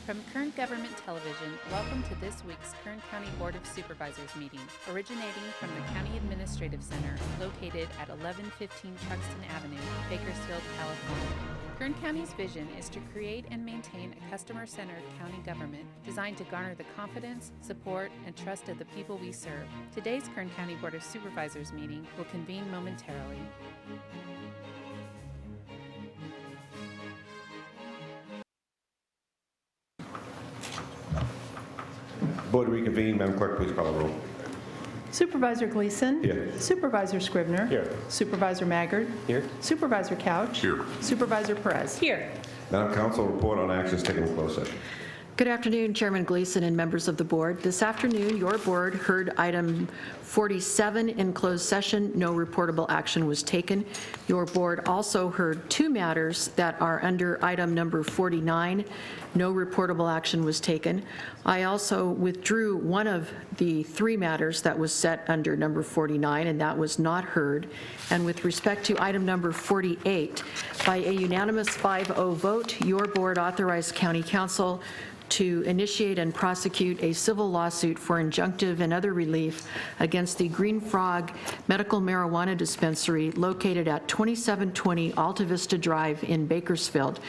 From Kern Government Television, welcome to this week's Kern County Board of Supervisors meeting, originating from the County Administrative Center located at 1115 Truxtun Avenue, Bakersfield, California. Kern County's vision is to create and maintain a customer-centered county government designed to garner the confidence, support, and trust of the people we serve. Today's Kern County Board of Supervisors meeting will convene momentarily. Board to reconvene. Madam Clerk, please call the roll. Supervisor Gleason. Here. Supervisor Scribner. Here. Supervisor Maggard. Here. Supervisor Couch. Here. Supervisor Perez. Here. Madam Council, report on actions taken in closed session. Good afternoon, Chairman Gleason and members of the board. This afternoon, your board heard item 47 in closed session. No reportable action was taken. Your board also heard two matters that are under item number 49. No reportable action was taken. I also withdrew one of the three matters that was set under number 49, and that was not heard. And with respect to item number 48, by a unanimous 5-0 vote, your board authorized County Council to initiate and prosecute a civil lawsuit for injunctive and other relief against the Green Frog Medical Marijuana Dispensary located at 2720 Alta Vista Drive in Bakersfield.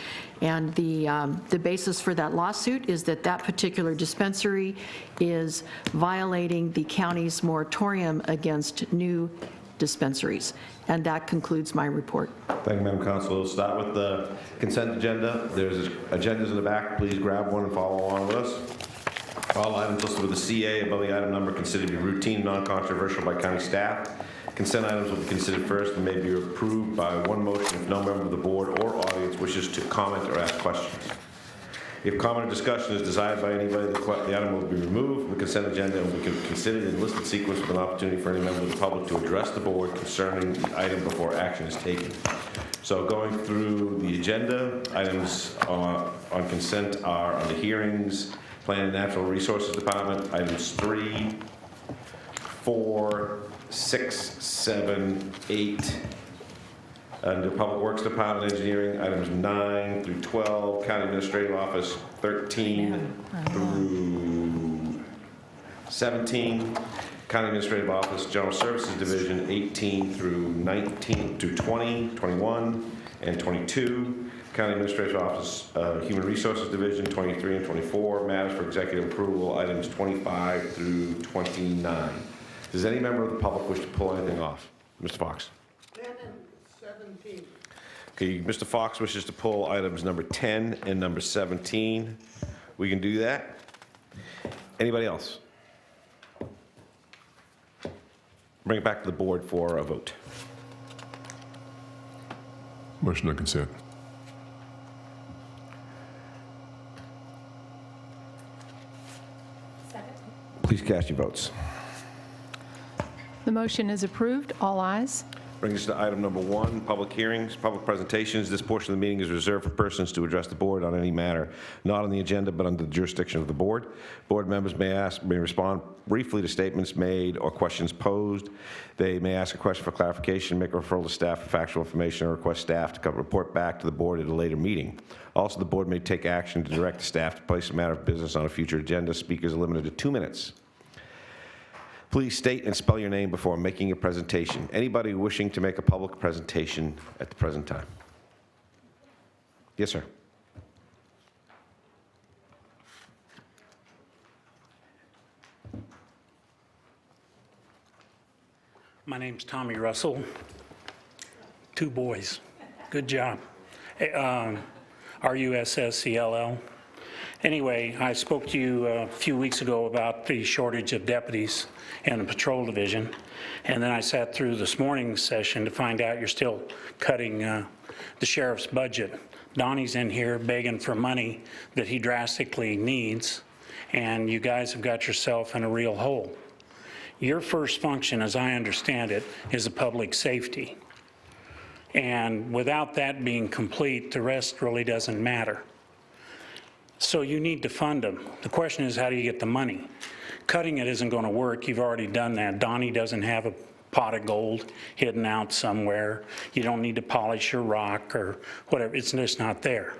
And the basis for that lawsuit is that that particular dispensary is violating the county's moratorium against new dispensaries. And that concludes my report. Thank you, Madam Council. We'll start with the consent agenda. There's agendas in the back. Please grab one and follow along with us. All items listed with a CA above the item number considered to be routine, non-controversial by county staff. Consent items will be considered first and may be approved by one motion if no member of the board or audience wishes to comment or ask questions. If comment or discussion is desired by anybody, the item will be removed from the consent agenda and will be considered in listed sequence with an opportunity for any member of the public to address the board concerning the item before action is taken. So going through the agenda, items on consent are on the hearings, Plan and Natural Resources Department, items 3, 4, 6, 7, 8, under Public Works Department, Engineering, items 9 through 12, County Administrative Office, 13 through 17, County Administrative Office, General Services Division, 18 through 19 through 20, 21, and 22, County Administrative Office, Human Resources Division, 23 and 24, matters for executive approval, items 25 through 29. Does any member of the public wish to pull anything off? Mr. Fox. 10 and 17. Okay, Mr. Fox wishes to pull items number 10 and number 17. We can do that. Anybody else? Bring it back to the board for a vote. Motion on consent. Please cast your votes. The motion is approved. All ayes. Brings us to item number 1, public hearings, public presentations. This portion of the meeting is reserved for persons to address the board on any matter not on the agenda but under the jurisdiction of the board. Board members may respond briefly to statements made or questions posed. They may ask a question for clarification, make a referral to staff for factual information, or request staff to report back to the board at a later meeting. Also, the board may take action to direct the staff to place a matter of business on a future agenda. Speakers are limited to 2 minutes. Please state and spell your name before making a presentation. Anybody wishing to make a public presentation at the present time? Yes, sir. My name's Tommy Russell. 2 boys. Good job. RUSSCLL. Anyway, I spoke to you a few weeks ago about the shortage of deputies in the patrol division, and then I sat through this morning's session to find out you're still cutting the sheriff's budget. Donnie's in here begging for money that he drastically needs, and you guys have got yourself in a real hole. Your first function, as I understand it, is a public safety. And without that being complete, the rest really doesn't matter. So you need to fund them. The question is, how do you get the money? Cutting it isn't going to work. You've already done that. Donnie doesn't have a pot of gold hidden out somewhere. You don't need to polish your rock or whatever. It's just not there.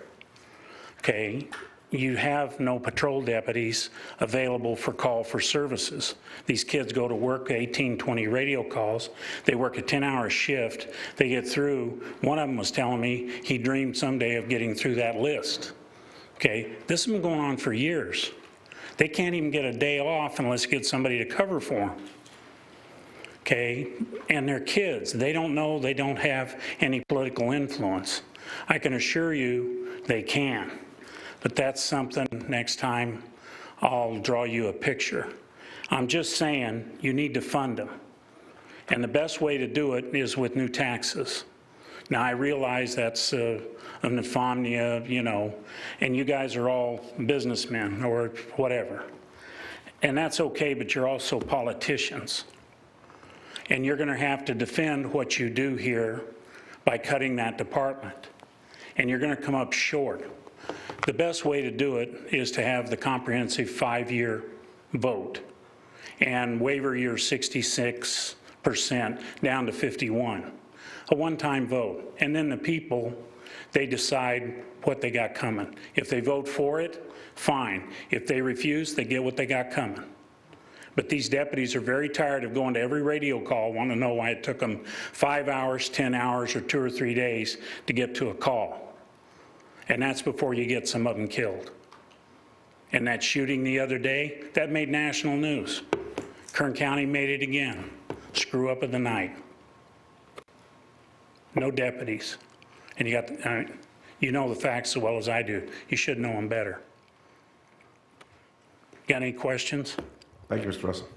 Okay? you have no patrol deputies available for call for services. These kids go to work 18, 20 radio calls. They work a 10-hour shift. They get through. One of them was telling me he dreamed someday of getting through that list. Okay, this has been going on for years. They can't even get a day off unless you get somebody to cover for them. Okay, and they're kids. They don't know, they don't have any political influence. I can assure you they can. But that's something next time I'll draw you a picture. I'm just saying you need to fund them. And the best way to do it is with new taxes. Now, I realize that's an infamia, you know, and you guys are all businessmen or whatever. And that's okay, but you're also politicians. And you're going to have to defend what you do here by cutting that department. And you're going to come up short. The best way to do it is to have the comprehensive 5-year vote and waiver your 66% down to 51. A one-time vote. And then the people, they decide what they got coming. If they vote for it, fine. If they refuse, they get what they got coming. But these deputies are very tired of going to every radio call, want to know why it took them 5 hours, 10 hours, or 2 or 3 days to get to a call. And that's before you get some of them killed. And that shooting the other day, that made national news. Kern County made it again. Screw up of the night. No deputies. And you got, you know the facts as well as I do. You should know them better. Got any questions? Thank you, Mr. Russell.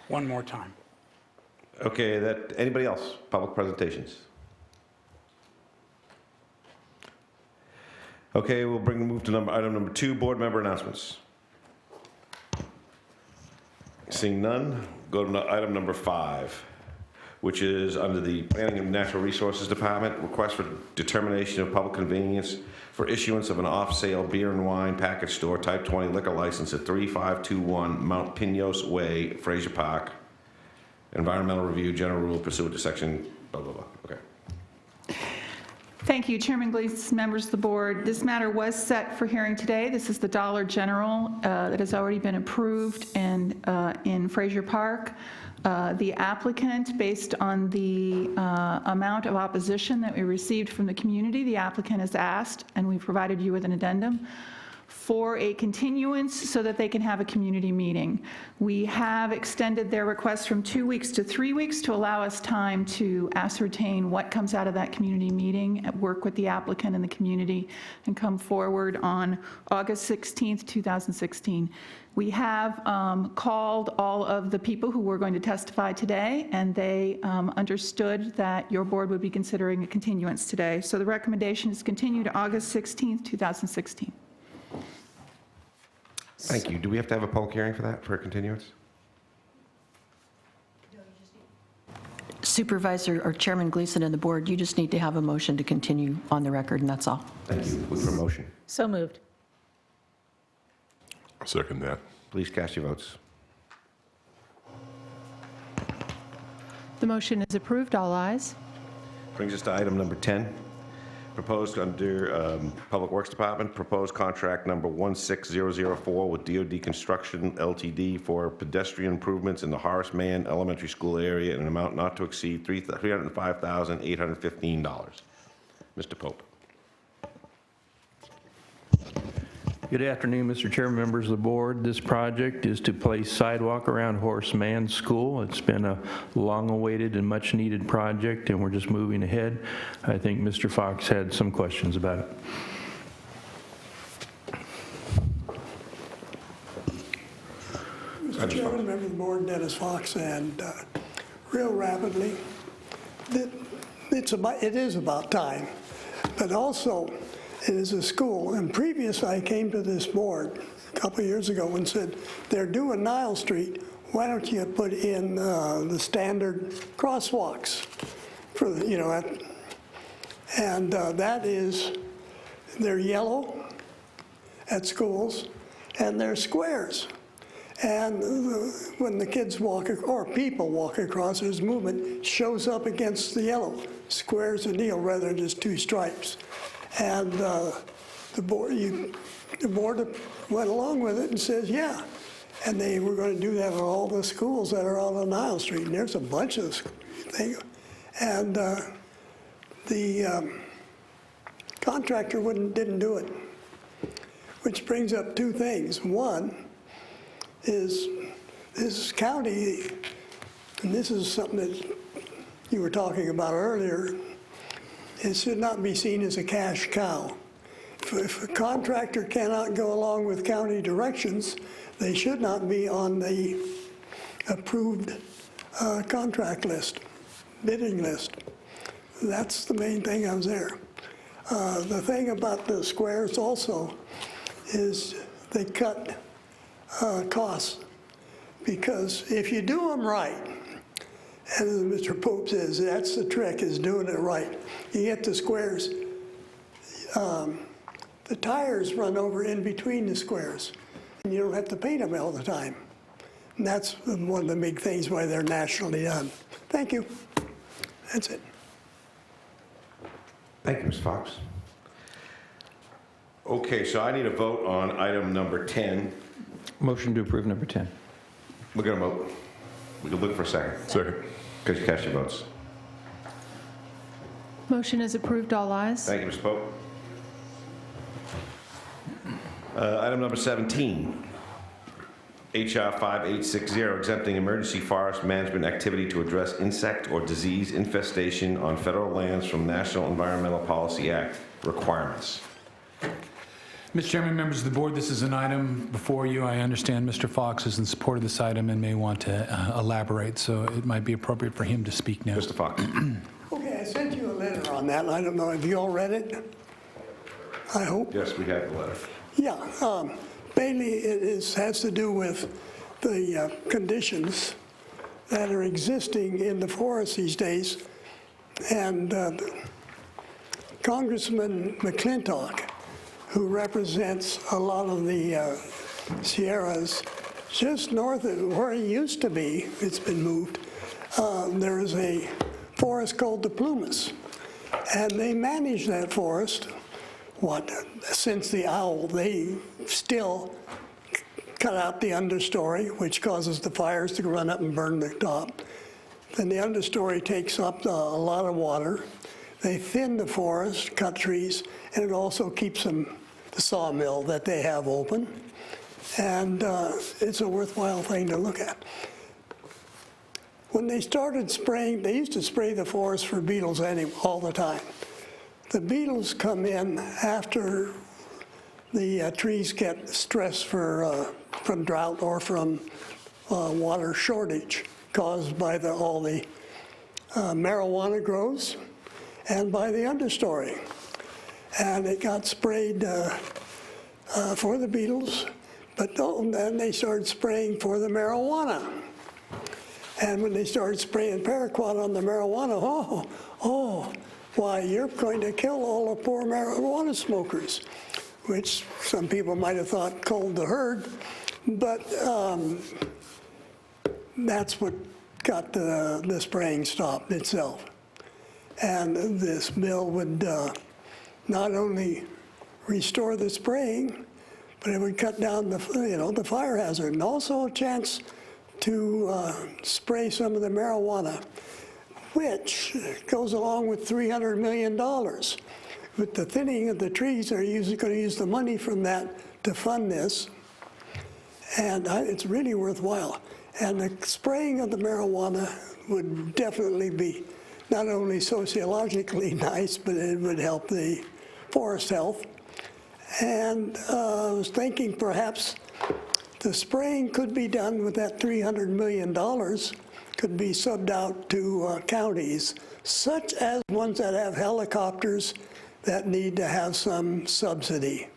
One more time. Okay, anybody else? Public presentations? Okay, we'll move to item number 2, board member announcements. Seeing none, go to item number 5, which is under the Planning and Natural Resources Department, request for determination of public convenience for issuance of an off-sale beer and wine package store type 20 liquor license at 3521 Mount Pinos Way, Fraser Park. Environmental review, general rule pursuant to section blah, blah, blah. Okay. Thank you, Chairman Gleason, members of the board. This matter was set for hearing today. This is the Dollar General that has already been approved and in Fraser Park. The applicant, based on the amount of opposition that we received from the community, the applicant has asked, and we provided you with an addendum, for a continuance so that they can have a community meeting. We have extended their request from 2 weeks to 3 weeks to allow us time to ascertain what comes out of that community meeting, work with the applicant and the community, and come forward on August 16th, 2016. We have called all of the people who were going to testify today, and they understood that your board would be considering a continuance today. So the recommendation is continue to August 16th, 2016. Thank you. Do we have to have a public hearing for that, for a continuance? Supervisor or Chairman Gleason and the board, you just need to have a motion to continue on the record, and that's all. Thank you. Look for a motion. So moved. I'll second that. Please cast your votes. The motion is approved. All ayes. Brings us to item number 10. Proposed under Public Works Department, proposed contract number 16004 with DoD Construction Ltd. for pedestrian improvements in the Horace Mann Elementary School area in an amount not to exceed $305,815. Mr. Pope. Good afternoon, Mr. Chairman, members of the board. This project is to place sidewalk around Horace Mann School. It's been a long-awaited and much-needed project, and we're just moving ahead. I think Mr. Fox had some questions about it. Mr. Chairman, member of the board, Dennis Fox, and real rapidly, it is about time, but also it is a school. And previous, I came to this board a couple of years ago and said, they're doing Nile Street, why don't you put in the standard crosswalks for the, that is, they're yellow at schools and they're squares. And when the kids walk, or people walk across, there's movement, shows up against the yellow. Square's the deal rather than just 2 stripes. And the board went along with it and says, yeah. And they were going to do that on all the schools that are out on Nile Street. And there's a bunch of things. And the contractor didn't do it, which brings up two things. One is this county, and this is something that you were talking about earlier, it should not be seen as a cash cow. If a contractor cannot go along with county directions, they should not be on the approved contract list, bidding list. That's the main thing I was there. The thing about the squares also is they cut costs, because if you do them right, and as Mr. Pope says, that's the trick, is doing it right. You get the squares, the tires run over in between the squares, and you don't have to paint them all the time. And that's one of the big things why they're nationally done. Thank you. That's it. Thank you, Ms. Fox. Okay, so I need a vote on item number 10. Motion to approve number 10. We're going to vote. We can look for a second. Second. Could you cast your votes? Motion is approved, all ayes. Thank you, Ms. Pope. Item number 17, HR 5860, exempting emergency forest management activity to address insect or disease infestation on federal lands from National Environmental Policy Act requirements. Mr. Chairman, members of the board, this is an item before you. I understand Mr. Fox is in support of this item and may want to elaborate, so it might be appropriate for him to speak now. Mr. Fox. Okay, I sent you a letter on that. I don't know, have you all read it? I hope. Yes, we have the letter. Yeah, mainly has to do with the conditions that are existing in the forest these days. And Congressman McClintock, who represents a lot of the Sierras, just north of where he used to be, it's been moved, there is a forest called the Plumas. And they manage that forest. Since the owl, they still cut out the understory, which causes the fires to run up and burn the top. Then the understory takes up a lot of water. They thin the forest, cut trees, and it also keeps the sawmill that they have open. And it's a worthwhile thing to look at. When they started spraying, they used to spray the forest for beetles all the time. The beetles come in after the trees get stressed from drought or from water shortage caused by all the marijuana grows and by the understory. And it got sprayed for the beetles, but then they started spraying for the marijuana. And when they started spraying paraquat on the marijuana, why, you're going to kill all the poor marijuana smokers, which some people might have thought culled the herd, but that's what got the spraying stopped itself. And this bill would not only restore the spraying, but it would cut down the fire hazard, and also a chance to spray some of the marijuana, which goes along with $300 million. With the thinning of the trees, they're going to use the money from that to fund this, and it's really worthwhile. And the spraying of the marijuana would definitely be not only sociologically nice, but it would help the forest health. And I was thinking perhaps the spraying could be done with that $300 million, could be subbed out to counties, such as ones that have helicopters that need to have some subsidy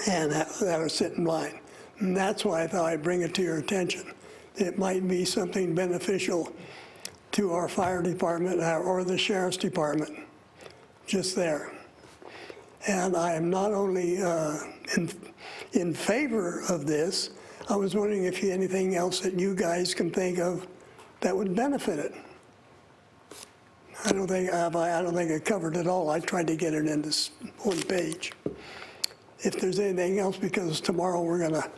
and that are sitting in line. And that's why I thought I'd bring it to your attention. It might be something beneficial to our fire department or the sheriff's department, just there. And I am not only in favor of this, I was wondering if you anything else that you guys can think of that would benefit it. I don't think I covered it all. I tried to get it in this one page. If there's anything else, because tomorrow we're going to,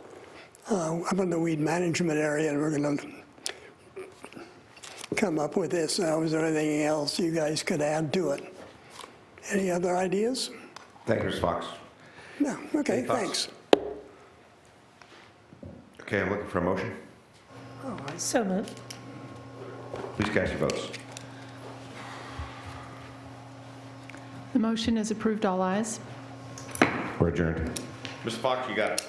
I'm in the weed management area, and we're going to come up with this. Now, is there anything else you guys could add to it? Any other ideas? Thank you, Mr. Fox. No, okay, Any thoughts? thanks. Okay, I'm looking for a motion. So moved. Please cast your votes. The motion is approved, all ayes. We're adjourned. Mr. Fox, you got it.